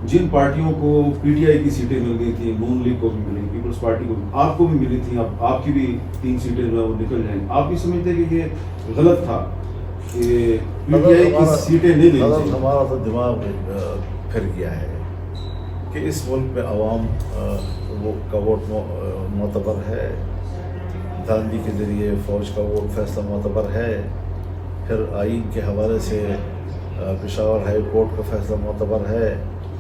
[SPEAKER 1] جن پارٹیوں کو پی ٹی آئی کی سیٹیں مل گئی تھیں، نون لیگ کو بھی ملی، پیپلز پارٹی کو بھی، آپ کو بھی ملی تھیں، اب آپ کی بھی 3 سیٹیں جو ہیں وہ نکل جائیں. آپ بھی سمجھتے ہیں کہ یہ غلط تھا کہ پی ٹی آئی کی سیٹیں نہیں لیں گی؟
[SPEAKER 2] ہمارا تو دماغ پھر گیا ہے کہ اس ملک میں عوام کا ووٹ معتبر ہے، گاندھی کے ذریعے فوج کا ووٹ فیصلہ معتبر ہے، پھر آئین کے حوالے سے پشاور ہائی کورٹ کا فیصلہ معتبر ہے،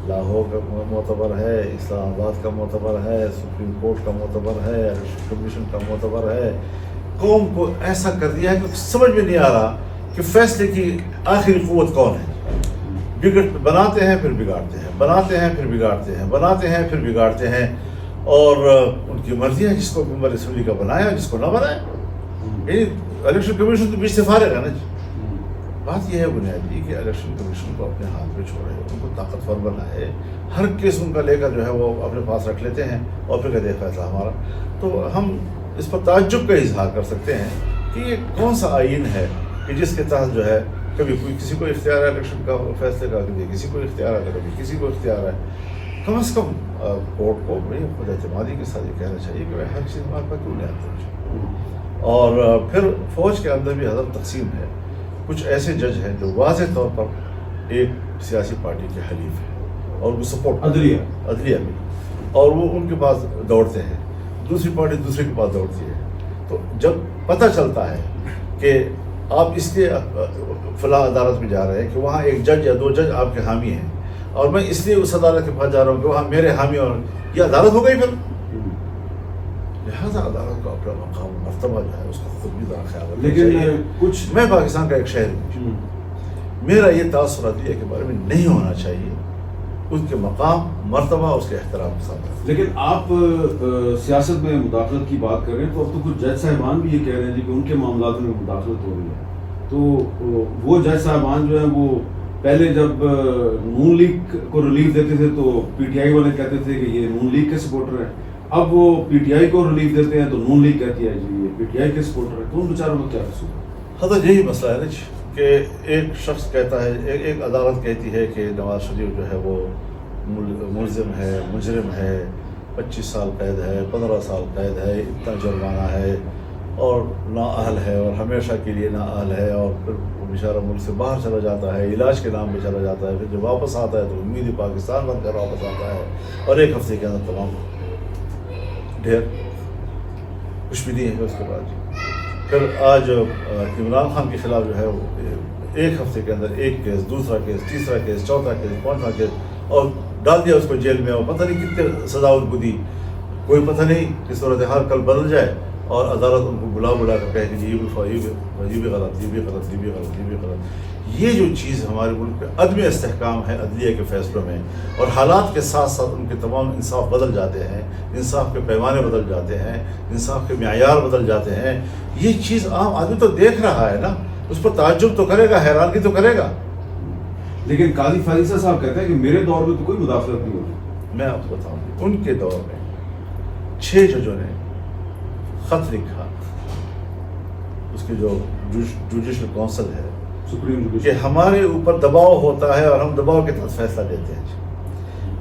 [SPEAKER 2] لاہور کا معتبر ہے، اسلام آباد کا معتبر ہے، سپریم کورٹ کا معتبر ہے، الیکشن کمیشن کا معتبر ہے. قوم کو ایسا کر دیا ہے کہ سمجھ میں نہیں آ رہا کہ فیصلے کی آخری قوت کون ہے. بناتے ہیں پھر بگاڑتے ہیں، بناتے ہیں پھر بگاڑتے ہیں، بناتے ہیں پھر بگاڑتے ہیں، اور ان کی مرضی ہے جس کو ممبر اسمبلی کا بنایا جس کو نہ بنائے. یعنی الیکشن کمیشن تو بیچ سے فارغ ہے نا جی. بات یہ ہے بنیادی کہ الیکشن کمیشن کو اپنے ہاتھ میں چھوڑے، ان کو طاقتور بنائے، ہر کیس ان کا لے کر جو ہے وہ اپنے پاس رکھ لیتے ہیں اور پھر کہتے ہیں فیصلہ ہمارا. تو ہم اس پر تعجب کا اظہار کر سکتے ہیں کہ یہ کون سا آئین ہے کہ جس کے تحت جو ہے کبھی کوئی کسی کو اختیار ہے الیکشن کا فیصلے کا، کبھی کسی کو اختیار ہے، کبھی کسی کو اختیار ہے. کم از کم کورٹ کو خود اعتمادی کے ساتھ یہ کہنا چاہیے کہ ہر چیز ہمارے پاس کیوں نہیں آتی. اور پھر فوج کے اندر بھی عدم تقسیم ہے. کچھ ایسے جج ہیں جو واضح طور پر ایک سیاسی پارٹی کے حلیف ہیں اور وہ سپورٹ عدلیہ میں، اور وہ ان کے پاس دوڑتے ہیں، دوسری پارٹی دوسرے کے پاس دوڑتی ہے. تو جب پتہ چلتا ہے کہ آپ اس لیے فلاں عدالت میں جا رہے ہیں کہ وہاں ایک جج یا دو جج آپ کے حامی ہیں، اور میں اس لیے اس عدالت کے پاس جا رہا ہوں کہ وہاں میرے حامی، اور یہ عدالت ہو گئی. پھر لہٰذا عدالت کا اپنا مقام مرتبہ جو ہے اس کا خود بھی ذرا خیال رکھنا چاہیے.
[SPEAKER 1] لیکن کچھ
[SPEAKER 2] میں پاکستان کا ایک شہری ہوں، میرا یہ تاثر عدلیہ کے بارے میں نہیں ہونا چاہیے. اس کے مقام مرتبہ اس کے احترام کے ساتھ.
[SPEAKER 1] لیکن آپ سیاست میں مداخلت کی بات کر رہے ہیں تو اب تو کچھ جج صاحبان بھی یہ کہہ رہے ہیں کہ ان کے معاملات میں مداخلت ہو رہی ہے. تو وہ جج صاحبان جو ہیں وہ پہلے جب نون لیگ کو ریلیف دیتے تھے تو پی ٹی آئی والے کہتے تھے کہ یہ نون لیگ کے سپورٹر ہیں. اب وہ پی ٹی آئی کو ریلیف دیتے ہیں تو نون لیگ کہتی ہے جی یہ پی ٹی آئی کے سپورٹر ہیں. تو ان بیچاروں کا کیا قصور ہے؟
[SPEAKER 2] حضرت یہی مسئلہ ہے نا کہ ایک شخص کہتا ہے، ایک عدالت کہتی ہے کہ نواز شریف جو ہے وہ ملزم ہے، مجرم ہے، 25 سال قید ہے، 15 سال قید ہے، اتنا جرمانہ ہے اور نااہل ہے اور ہمیشہ کے لیے نااہل ہے، اور پھر وہ بیچارہ ملک سے باہر چلا جاتا ہے، علاج کے نام پہ چلا جاتا ہے، پھر جب واپس آتا ہے تو امید پاکستان بن کر واپس آتا ہے، اور ایک ہفتے کے اندر تمام ڈھیر کچھ بھی نہیں ہے اس کے بعد. پھر آج عمران خان کے خلاف جو ہے وہ ایک ہفتے کے اندر ایک کیس، دوسرا کیس، تیسرا کیس، چوتھا کیس، پانچواں کیس، اور ڈال دیا اس کو جیل میں، اور پتہ نہیں کتنے سزا ان کو دی. کوئی پتہ نہیں کہ صورتحال کل بدل جائے اور عدالت ان کو بلا کر کہے کہ یہ بھی غلط، یہ بھی غلط، یہ بھی غلط، یہ بھی غلط. یہ جو چیز ہمارے ملک میں عدم استحکام ہے عدلیہ کے فیصلوں میں، اور حالات کے ساتھ ساتھ ان کے تمام انصاف بدل جاتے ہیں، انصاف کے پیمانے بدل جاتے ہیں، انصاف کے معیار بدل جاتے ہیں. یہ چیز عام آدمی تو دیکھ رہا ہے نا، اس پر تعجب تو کرے گا، حیرانگی تو کرے گا.
[SPEAKER 1] لیکن قاضی فاریسہ صاحب کہتے ہیں کہ میرے دور میں تو کوئی مداخلت نہیں ہوتی.
[SPEAKER 2] میں آپ کو بتاؤں ان کے دور میں 6 ججوں نے خط لکھا، اس کی جو جوڈیشل کونسل ہے،
[SPEAKER 1] سپریم
[SPEAKER 2] کہ
[SPEAKER 1] جوڈیشل،
[SPEAKER 2] ہمارے اوپر دباؤ ہوتا ہے اور ہم دباؤ کے تحت فیصلہ دیتے ہیں.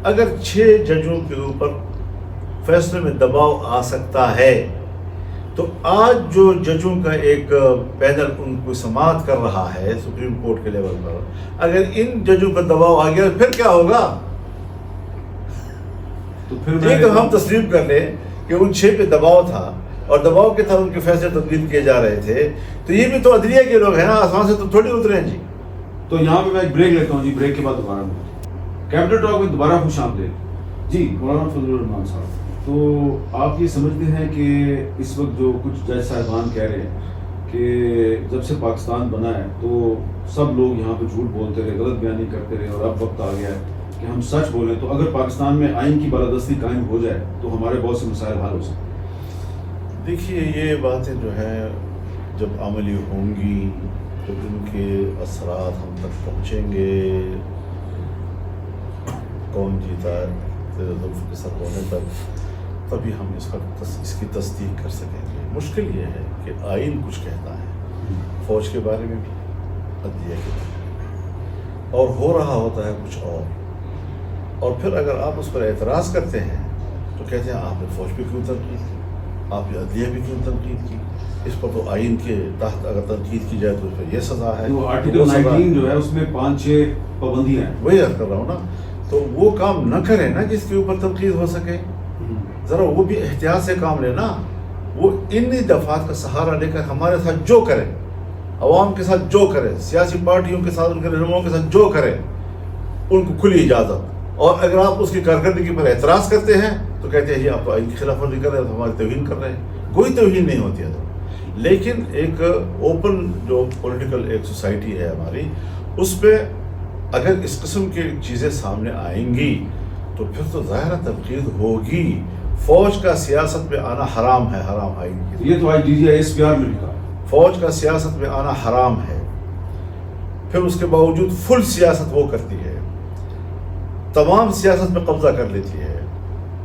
[SPEAKER 2] اگر 6 ججوں کے اوپر فیصلے میں دباؤ آ سکتا ہے تو آج جو ججوں کا ایک پینل ان کو سماعت کر رہا ہے سپریم کورٹ کے لیول پر، اگر ان ججوں پر دباؤ آ گیا پھر کیا ہوگا؟
[SPEAKER 1] تو پھر
[SPEAKER 2] ٹھیک ہے، ہم تسلیم کر لیں کہ ان 6 پہ دباؤ تھا اور دباؤ کے تحت ان کے فیصلے تبدیل کیے جا رہے تھے، تو یہ بھی تو عدلیہ کے لوگ ہیں نا، آسمان سے تو تھوڑی اترے ہیں جی.
[SPEAKER 1] تو یہاں پہ میں ایک بریک لیتا ہوں جی. بریک کے بعد دوبارہ کیپٹل ٹاک میں دوبارہ خوش آمدید جی. مولانا فضل الرحمان صاحب، تو آپ یہ سمجھتے ہیں کہ اس وقت جو کچھ جج صاحبان کہہ رہے ہیں کہ جب سے پاکستان بنا ہے تو سب لوگ یہاں پہ جھوٹ بولتے رہے، غلط بیانی کرتے رہے، اور اب وقت آ گیا ہے کہ ہم سچ بولیں، تو اگر پاکستان میں آئین کی بالادستی قائم ہو جائے تو ہمارے بہت سے مسائل حل ہو سکتے ہیں؟
[SPEAKER 2] دیکھیے، یہ باتیں جو ہیں جب عملی ہوں گی تو ان کے اثرات ہم تک پہنچیں گے. کون جیتا ہے زلف کے سر ہونے تک، تبھی ہم اس کی تصدیق کر سکیں گے. مشکل یہ ہے کہ آئین کچھ کہتا ہے فوج کے بارے میں بھی، عدلیہ کے بارے میں، اور ہو رہا ہوتا ہے کچھ اور پھر اگر آپ اس پر اعتراض کرتے ہیں تو کہتے ہیں آپ نے فوج پہ کیوں تنقید کی، آپ نے عدلیہ بھی کیوں تنقید کی، اس پر تو آئین کے تحت اگر تنقید کی جائے تو اس پر یہ سزا ہے.
[SPEAKER 1] وہ آرٹیکل 19 جو ہے اس میں 5-6 پابندیاں ہیں.
[SPEAKER 2] وہی عرض کر رہا ہوں نا، تو وہ کام نہ کریں نا جس کے اوپر تنقید ہو سکے. ذرا وہ بھی احتیاط سے کام لینا. وہ ان دفعات کا سہارا لے کر ہمارے ساتھ جو کریں، عوام کے ساتھ جو کریں، سیاسی پارٹیوں کے ساتھ، ان کے رہنماؤں کے ساتھ جو کریں، ان کو کھلی اجازت. اور اگر آپ اس کی کارکردگی پر اعتراض کرتے ہیں تو کہتے ہیں جی آپ تو آئین کی خلاف ورزی کر رہے ہیں، تو ہماری توہین کر رہے ہیں. کوئی توہین نہیں ہوتی ہے. لیکن ایک اوپن جو پولیٹیکل ایک سوسائٹی ہے ہماری، اس پہ اگر اس قسم کی چیزیں سامنے آئیں گی تو پھر تو ظاہر تنقید ہوگی. فوج کا سیاست میں آنا حرام ہے, حرام آئین کی.
[SPEAKER 1] یہ تو آج DGISPR نے بھی کہا.
[SPEAKER 2] فوج کا سیاست میں آنا حرام ہے. پھر اس کے باوجود فل سیاست وہ کرتی ہے, تمام سیاست میں قبضہ کر لیتی ہے,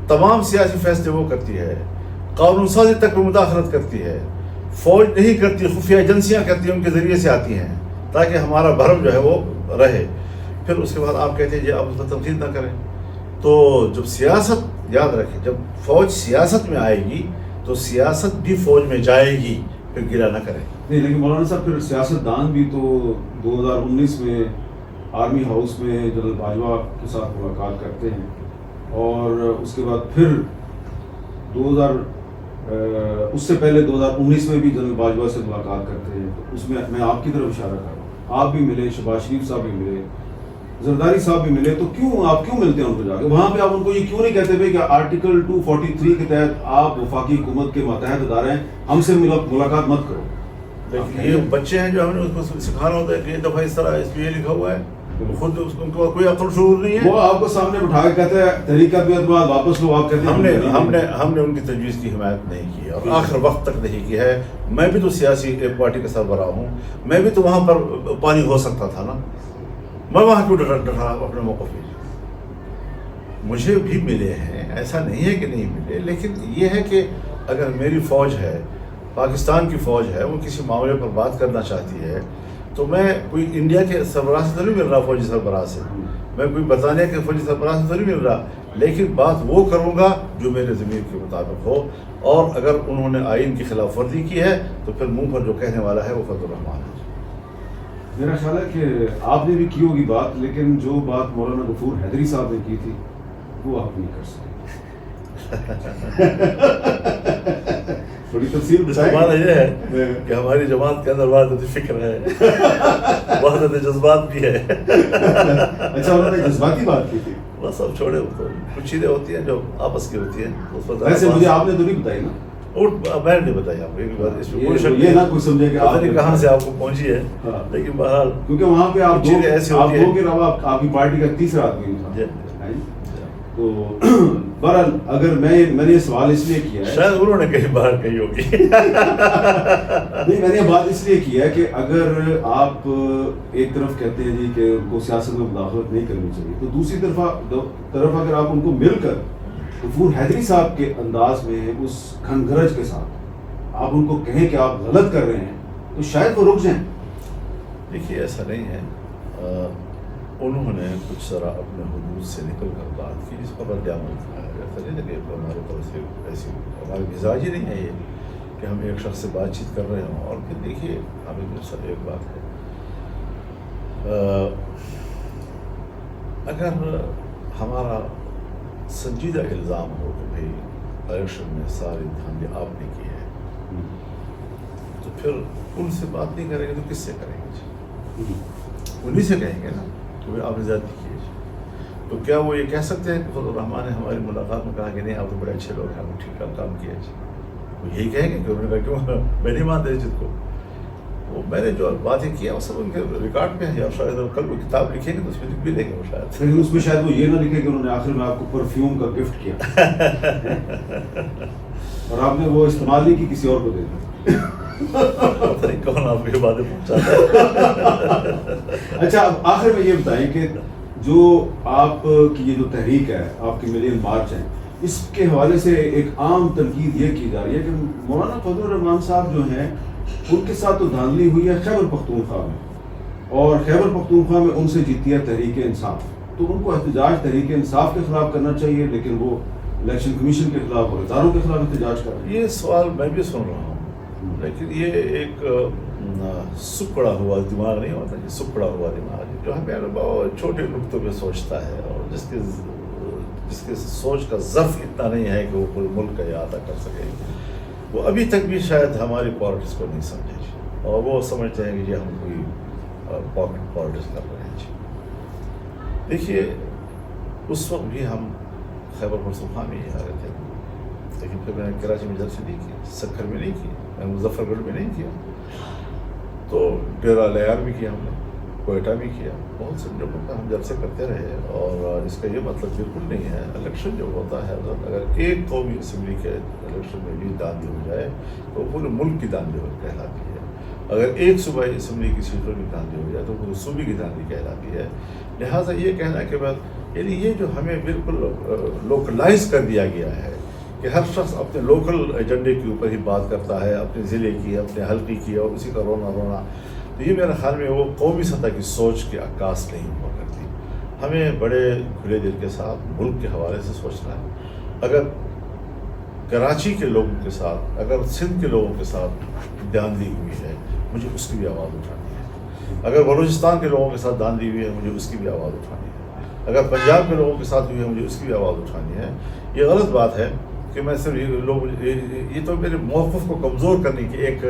[SPEAKER 2] تمام سیاسی فیصلے وہ کرتی ہے, قانون سازی تک میں مداخلت کرتی ہے. فوج نہیں کرتی, خفیہ ایجنسیاں کرتی ہیں, ان کے ذریعے سے آتی ہیں تاکہ ہمارا بھرم جو ہے وہ رہے. پھر اس کے بعد آپ کہتے ہیں جی آپ اس پر تنقید نہ کریں. تو جب سیاست, یاد رکھیں, جب فوج سیاست میں آئے گی تو سیاست بھی فوج میں جائے گی, پھر گرا نہ کریں.
[SPEAKER 1] نہیں لیکن مولانا صاحب پھر سیاست دان بھی تو 2019 میں آرمی ہاؤس میں جنرل باجوہ کے ساتھ ملاقات کرتے ہیں, اور اس کے بعد پھر اس سے پہلے 2019 میں بھی جنرل باجوہ سے ملاقات کرتے ہیں. تو اس میں میں آپ کی طرف اشارہ کر رہا ہوں, آپ بھی ملے, شہباز شریف صاحب بھی ملے, زرداری صاحب بھی ملے, تو آپ کیوں ملتے ہیں ان کو جا کے وہاں پہ؟ آپ ان کو یہ کیوں نہیں کہتے بھائی کہ آرٹیکل 243 کے تحت آپ وفاقی حکومت کے ماتحت ادارے ہیں, ہم سے ملاقات مت کرو؟
[SPEAKER 2] لیکن یہ بچے ہیں جو ہم نے اس کو سکھانا ہوتا ہے کہ یہ دفعہ اس طرح اس میں یہ لکھا ہوا ہے, خود ان کو کوئی عقل شعور نہیں ہے.
[SPEAKER 1] وہ آپ کو سامنے بٹھا کے کہتے ہیں تحریک کے بعد واپس لو, آپ کہتے ہیں
[SPEAKER 2] ہم نے ان کی تجویز کی حمایت نہیں کی اور آخر وقت تک نہیں کی ہے. میں بھی تو سیاسی ایک پارٹی کا سربراہ ہوں, میں بھی تو وہاں پر پانی ہو سکتا تھا نا, میں وہاں کیوں ڈٹا اپنے موقف پہ. مجھے بھی ملے ہیں, ایسا نہیں ہے کہ نہیں ملے, لیکن یہ ہے کہ اگر میری فوج ہے, پاکستان کی فوج ہے, وہ کسی معاملے پر بات کرنا چاہتی ہے تو میں کوئی انڈیا کے سربراہ سے تو نہیں مل رہا, فوجی سربراہ سے, میں کوئی برطانیہ کے فوجی سربراہ سے تو نہیں مل رہا, لیکن بات وہ کروں گا جو میرے ضمیر کے مطابق ہو. اور اگر انہوں نے آئین کی خلاف ورزی کی ہے تو پھر منہ پر جو کہنے والا ہے وہ فضل الرحمان ہے.
[SPEAKER 1] میرا خیال ہے کہ آپ نے بھی کی ہوگی بات, لیکن جو بات مولانا غفور حیدری صاحب نے کی تھی وہ آپ نہیں کر سکتے. تھوڑی تفصیل
[SPEAKER 2] بتائیں. یہ ہے کہ ہماری جماعت کے اندر وحدت فکر ہے, وحدت جذبات بھی ہے.
[SPEAKER 1] اچھا, انہوں نے جذباتی بات کی تھی.
[SPEAKER 2] بس اب چھوڑے, تو کچھ چیزیں ہوتی ہیں جو آپس کی ہوتی ہیں.
[SPEAKER 1] ویسے مجھے آپ نے تو نہیں بتائی نا,
[SPEAKER 2] میں نے بتایا آپ کو, اس میں کوئی شک
[SPEAKER 1] یہ نہ کوئی سمجھے کہ آپ
[SPEAKER 2] نے کہاں سے آپ کو پہنچی ہے, لیکن بہرحال
[SPEAKER 1] کیونکہ وہاں پہ آپ
[SPEAKER 2] چیزیں ایسی ہوتی ہیں.
[SPEAKER 1] دو کے علاوہ آپ کی پارٹی کا تیسرا آدمی تھا. تو بہرحال اگر میں نے یہ سوال اس لیے کیا ہے,
[SPEAKER 2] شاید انہوں نے کہیں باہر کہی ہوگی.
[SPEAKER 1] نہیں, میں نے یہ بات اس لیے کی ہے کہ اگر آپ ایک طرف کہتے ہیں جی کہ ان کو سیاست میں مداخلت نہیں کرنی چاہیے, تو دوسری طرف اگر آپ ان کو مل کر غفور حیدری صاحب کے انداز میں اس گھنگرج کے ساتھ آپ ان کو کہیں کہ آپ غلط کر رہے ہیں تو شاید وہ رک جائیں.
[SPEAKER 2] دیکھیے ایسا نہیں ہے, انہوں نے کچھ ذرا اپنے حدود سے نکل کر بات کی جس پر رد عمل تھا. ایسا نہیں لگے ہمارے طرف سے ایسی, ہمارے مزاج ہی نہیں ہے یہ کہ ہم ایک شخص سے بات چیت کر رہے ہوں. اور پھر دیکھیے ہمیں میرے ساتھ ایک بات ہے, اگر ہمارا سنجیدہ الزام ہو کہ بھائی الیکشن میں ساری دھاندلی آپ نے کی ہے, تو پھر ان سے بات نہیں کریں گے تو کس سے کریں گے؟ انہیں سے کہیں گے نا کہ آپ نے زیادتی کی ہے. تو کیا وہ یہ کہہ سکتے ہیں کہ فضل الرحمان نے ہماری ملاقات میں کہا کہ نہیں آپ تو بڑے اچھے لوگ ہیں, ہم ٹھیک ٹھاک کام کیا ہے؟ وہ یہی کہیں گے کہ انہوں نے کہا کیوں میں نہیں مانتا اس چیز کو. وہ میں نے جو باتیں کی ہیں وہ سب ان کے ریکارڈ پہ ہیں, یا شاید کل وہ کتاب لکھیں گے تو اس میں لکھ بھی دیں گے وہ شاید.
[SPEAKER 1] لیکن اس میں شاید وہ یہ نہ لکھے کہ انہوں نے آخر میں آپ کو پرفیوم کا گفٹ کیا اور آپ نے وہ استعمال نہیں کی, کسی اور کو دے دیا.
[SPEAKER 2] پتہ نہیں کون آپ کو یہ باتیں پہنچاتا ہے.
[SPEAKER 1] اچھا, اب آخر میں یہ بتائیں کہ جو آپ کی یہ جو تحریک ہے, آپ کی ملین مارچ ہے, اس کے حوالے سے ایک عام تنقید یہ کی جا رہی ہے کہ مولانا فضل الرحمان صاحب جو ہیں ان کے ساتھ تو دھاندلی ہوئی ہے خیبر پختونخوا میں, اور خیبر پختونخوا میں ان سے جیتی ہے تحریک انصاف, تو ان کو احتجاج تحریک انصاف کے خلاف کرنا چاہیے, لیکن وہ الیکشن کمیشن کے خلاف اور اداروں کے خلاف احتجاج کر رہے ہیں.
[SPEAKER 2] یہ سوال میں بھی سن رہا ہوں, لیکن یہ ایک سکڑا ہوا دماغ نہیں ہوتا, یہ سکڑا ہوا دماغ جو ہمیں بہت چھوٹے نقطوں پہ سوچتا ہے, اور جس کے سوچ کا ظرف اتنا نہیں ہے کہ وہ پورے ملک کا احاطہ کر سکے. وہ ابھی تک بھی شاید ہماری پالیٹکس کو نہیں سمجھے, اور وہ سمجھتے ہیں کہ یہ ہم کوئی پاکٹ پالیٹکس کر رہے ہیں. دیکھیے اس وقت بھی ہم خیبر پختونخوا میں ہی آ رہے تھے, لیکن پھر میں نے کراچی میں جلسے نہیں کی, سکھر میں نہیں کی, میں مظفر گڑھ میں نہیں کیا, تو ڈیرہ لیار بھی کیا ہم نے, کوئٹہ بھی کیا، بہت سے جگہوں پہ ہم جلسے کرتے رہے، اور اس کا یہ مطلب بالکل نہیں ہے الیکشن جب ہوتا ہے اگر ایک قومی اسمبلی کے الیکشن میں بھی داندلی ہو جائے تو پورے ملک کی داندلی کہلاتی ہے، اگر ایک صوبائی اسمبلی کی سیٹوں کی داندلی ہو جائے تو پورے صوبے کی داندلی کہلاتی ہے۔ لہٰذا یہ کہنا کہ بات یعنی یہ جو ہمیں بالکل لوکلائز کر دیا گیا ہے کہ ہر شخص اپنے لوکل ایجنڈے کے اوپر ہی بات کرتا ہے، اپنے ضلع کی، اپنے حلقے کی، اور اسی کا رونا، تو یہ میرے خیال میں وہ قومی سطح کی سوچ کی عکاس نہیں ہوا کرتی۔ ہمیں بڑے کھلے دل کے ساتھ ملک کے حوالے سے سوچنا ہے۔ اگر کراچی کے لوگوں کے ساتھ، اگر سندھ کے لوگوں کے ساتھ داندلی ہوئی ہے، مجھے اس کی بھی آواز اٹھانی ہے۔ اگر بلوچستان کے لوگوں کے ساتھ داندلی ہوئی ہے، مجھے اس کی بھی آواز اٹھانی ہے۔ اگر پنجاب کے لوگوں کے ساتھ ہوئی ہے، مجھے اس کی بھی آواز اٹھانی ہے۔ یہ غلط بات ہے کہ میں صرف یہ تو میرے موقف کو کمزور کرنے کی ایک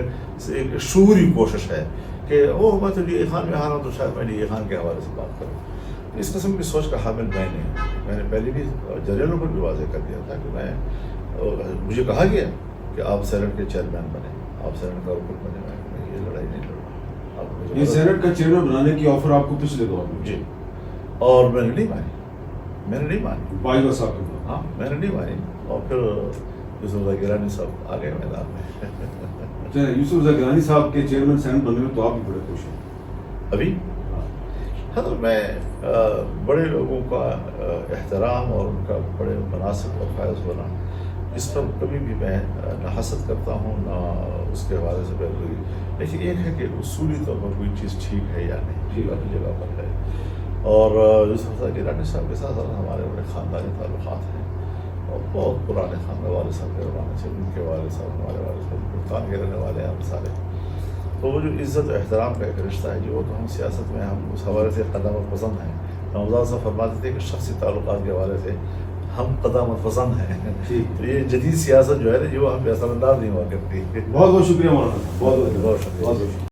[SPEAKER 2] شعوری کوشش ہے کہ میں تو لی خان میں ہارا ہوں تو شاید میں لی خان کے حوالے سے بات کروں۔ اس قسم کی سوچ کا حامل میں نے پہلے بھی جرنلوں پر بھی واضح کر دیا تھا کہ مجھے کہا گیا کہ آپ سینٹ کے چیئرمین بنے، آپ سینٹ کا رکن بنے، میں یہ لڑائی نہیں لڑوں۔
[SPEAKER 1] یہ سینٹ کا چیئرمین بنانے کی آفر آپ کو پچھلے دور میں؟
[SPEAKER 2] جی، اور میں نے نہیں مانی،
[SPEAKER 1] باجوہ صاحب کے بعد؟
[SPEAKER 2] ہاں، میں نے نہیں مانی، اور پھر یوسف رضا گیلانی صاحب آ گئے میدان میں۔
[SPEAKER 1] یوسف رضا گیلانی صاحب کے چیئرمین سینٹ بننے میں تو آپ بھی بڑے خوش ہیں
[SPEAKER 2] ابھی؟ ہاں، تو میں بڑے لوگوں کا احترام اور ان کا بڑے مناسب اور فائز ہونا، اس پر کبھی بھی میں نہ حسد کرتا ہوں، نہ اس کے حوالے سے کوئی، لیکن ایک ہے کہ اصولی طور پر کوئی چیز ٹھیک ہے یا نہیں، ٹھیک اپنی جگہ پر ہے۔ اور یوسف رضا گیلانی صاحب کے ساتھ ہمارے بڑے خاندانی تعلقات ہیں، اور بہت پرانے خاندان والے صاحب کے زمانے سے، ان کے والد صاحب، ہمارے والد صاحب ملتان کے رہنے والے ہیں ہم سارے، تو وہ جو عزت و احترام کا ایک رشتہ ہے، جو وہ تو ہم سیاست میں ہم اس حوالے سے قدامت پسند ہیں۔ رمضان صاحب فرماتے تھے کہ شخصی تعلقات کے حوالے سے ہم قدامت پسند ہیں، تو یہ جدید سیاست جو ہے نا، جو ہم پہ اثر انداز نہیں ہوا کرتی۔
[SPEAKER 1] بہت بہت شکریہ مولانا، بہت بہت
[SPEAKER 2] شکریہ۔